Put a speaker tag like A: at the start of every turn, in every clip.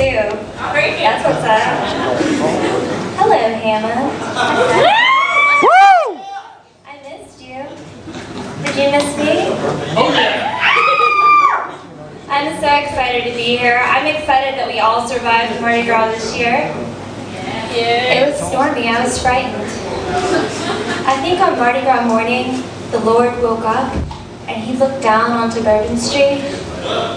A: you. That's what's up. Hello, Hammond.
B: Woo!
A: I missed you. Did you miss me?
C: Oh, yeah.
A: I'm so excited to be here. I'm excited that we all survived Mardi Gras this year. It was stormy. I was frightened. I think on Mardi Gras morning, the Lord woke up and he looked down onto Bourbon Street,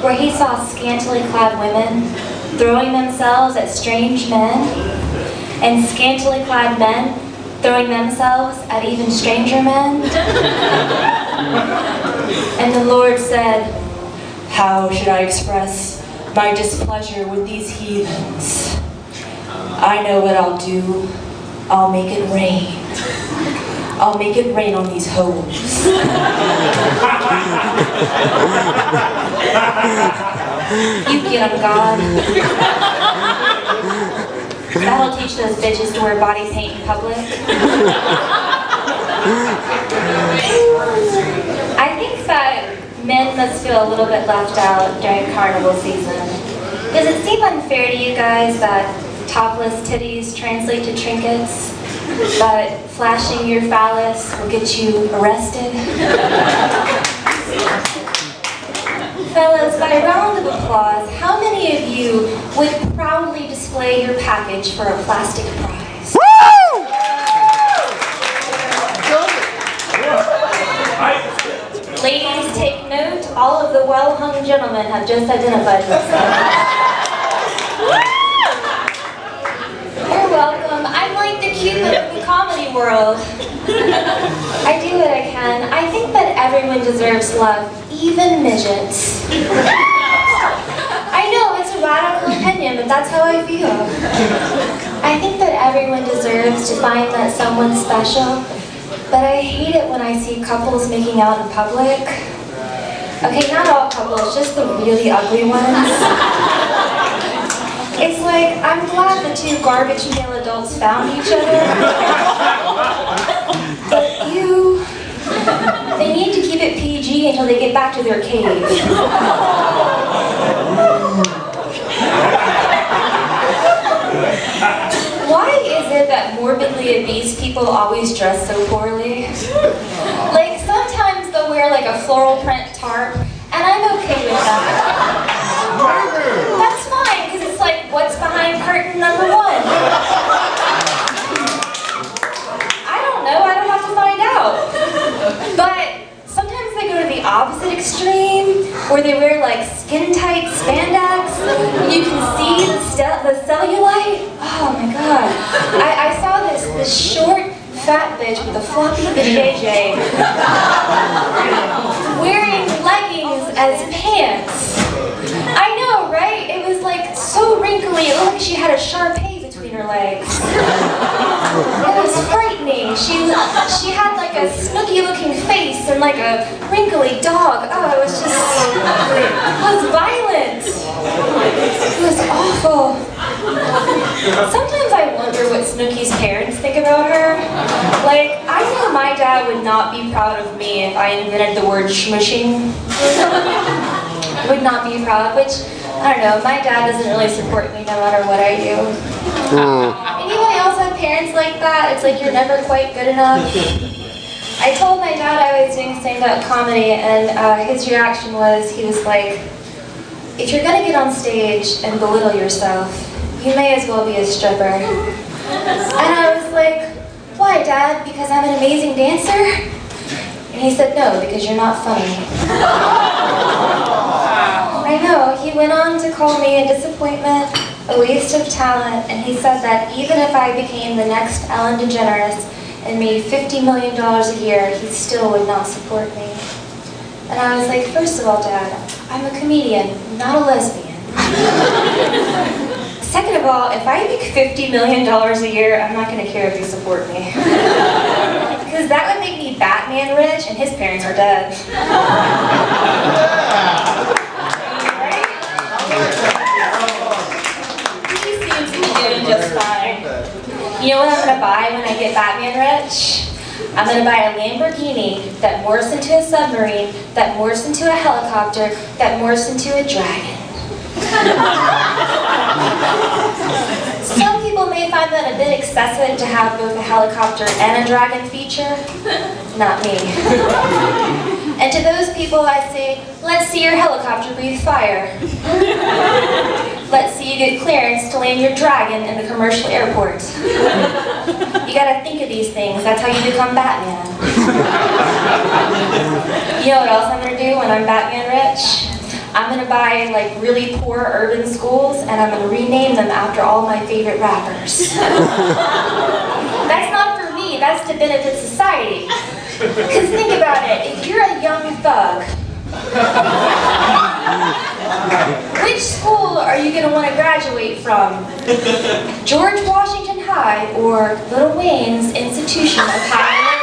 A: where he saw scantily clad women throwing themselves at strange men, and scantily clad men throwing themselves at even stranger men. And the Lord said, "How should I express my displeasure with these heathens? I know what I'll do. I'll make it rain. I'll make it rain on these hoes." You get them, God. That'll teach those bitches to wear body paint in public. I think that men must feel a little bit left out during carnival season. Does it seem unfair to you guys that topless titties translate to trinkets, but flashing your phallus will get you arrested? Fellas, by a round of applause, how many of you would proudly display your package for a plastic prize?
B: Woo!
A: Ladies, take note. All of the well-hung gentlemen have just identified themselves. You're welcome. I'm like the Cupid of the comedy world. I do what I can. I think that everyone deserves love, even midgets. I know, it's a radical opinion, but that's how I feel. I think that everyone deserves to find that someone special, but I hate it when I see couples making out in public. Okay, not all couples, just the really ugly ones. It's like, I'm glad the two garbage male adults found each other. But they need to keep it PG until they get back to their cave. Why is it that morbidly obese people always dress so poorly? Like, sometimes they'll wear like a floral print tarp, and I'm okay with that. That's fine, because it's like, what's behind curtain number 1? I don't know, I don't have to find out. But sometimes they go to the opposite extreme, where they wear like skin-tight spandex. You can see the cellulite. Oh my god. I saw this short, fat bitch with a floppy vajayjay wearing leggings as pants. I know, right? It was like so wrinkly. It looked like she had a Shar-Pei between her legs. It was frightening. She had like a snooky-looking face and like a wrinkly dog. Oh, it was violent. It was awful. Sometimes I wonder what Snooki's parents think about her. Like, I know my dad would not be proud of me if I invented the word schmushing. Would not be proud, which, I don't know, my dad doesn't really support me no matter what I do. Anyone else have parents like that? It's like you're never quite good enough. I told my dad I was doing stand-up comedy, and his reaction was, he was like, "If you're gonna get on stage and belittle yourself, you may as well be a stripper." And I was like, "Why, Dad? Because I'm an amazing dancer?" And he said, "No, because you're not funny." I know, he went on to call me a disappointment, a waste of talent, and he said that even if I became the next Ellen DeGeneres and made $50 million a year, he still would not support me. And I was like, first of all, Dad, I'm a comedian, not a lesbian. Second of all, if I make $50 million a year, I'm not going to care if you support me. Because that would make me Batman rich, and his parents are dead. Right? He seems to be doing just fine. You know what I'm going to buy when I get Batman rich? I'm going to buy a Lamborghini that morphs into a submarine, that morphs into a helicopter, that morphs into a dragon. helicopter and a dragon feature? Not me. And to those people I say, let's see your helicopter breathe fire. Let's see you get clearance to land your dragon in the commercial airport. You gotta think of these things, that's how you become Batman. You know what else I'm gonna do when I'm Batman rich? I'm gonna buy like really poor urban schools and I'm gonna rename them after all my favorite rappers. That's not for me, that's to benefit society. Because think about it, if you're a young thug, which school are you gonna want to graduate from? George Washington High or Little Wayne's Institution of Higher Learning?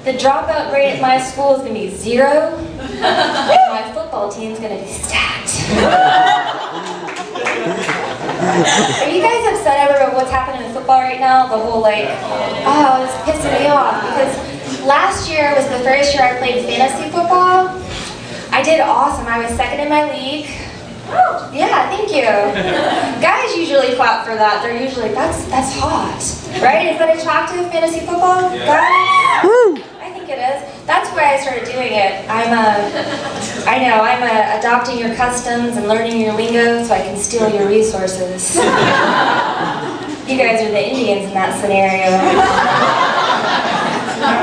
A: The dropout rate at my school is going to be 0, and my football team is going to be stacked. Are you guys upset about what's happening in football right now? The whole like, oh, it's pissing me off. Because last year was the first year I played fantasy football. I did awesome. I was second in my league. Yeah, thank you. Guys usually clap for that. They're usually, that's hot. Right? Is that attractive, fantasy football? Yeah. Guys? Woo! I think it is. That's why I started doing it. I'm adopting your customs and learning your lingo so I can steal your resources. You guys are the Indians in that scenario.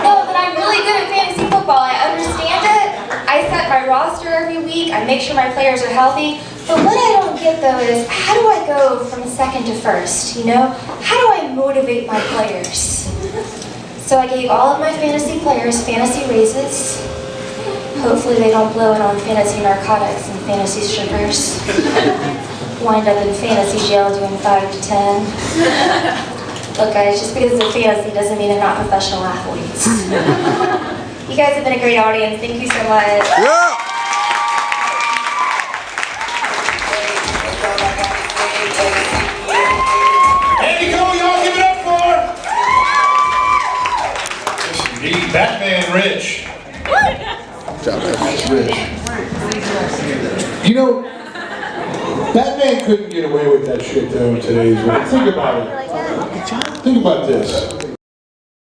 A: No, but I'm really good at fantasy football. I understand it. I set my roster every week. I make sure my players are healthy. But what I don't get though is, how do I go from second to first, you know? How do I motivate my players? So I gave all of my fantasy players fantasy raises. Hopefully they don't blow it on fantasy narcotics and fantasy strippers. Wind up in fantasy jail doing 5 to 10. Look guys, just because they're fantasy doesn't mean they're not professional athletes. You guys have been a great audience. Thank you so much. Yeah.
B: Batman Rich. Rich. You know, Batman couldn't get away with that shit though in today's world. Think about it. Think about this.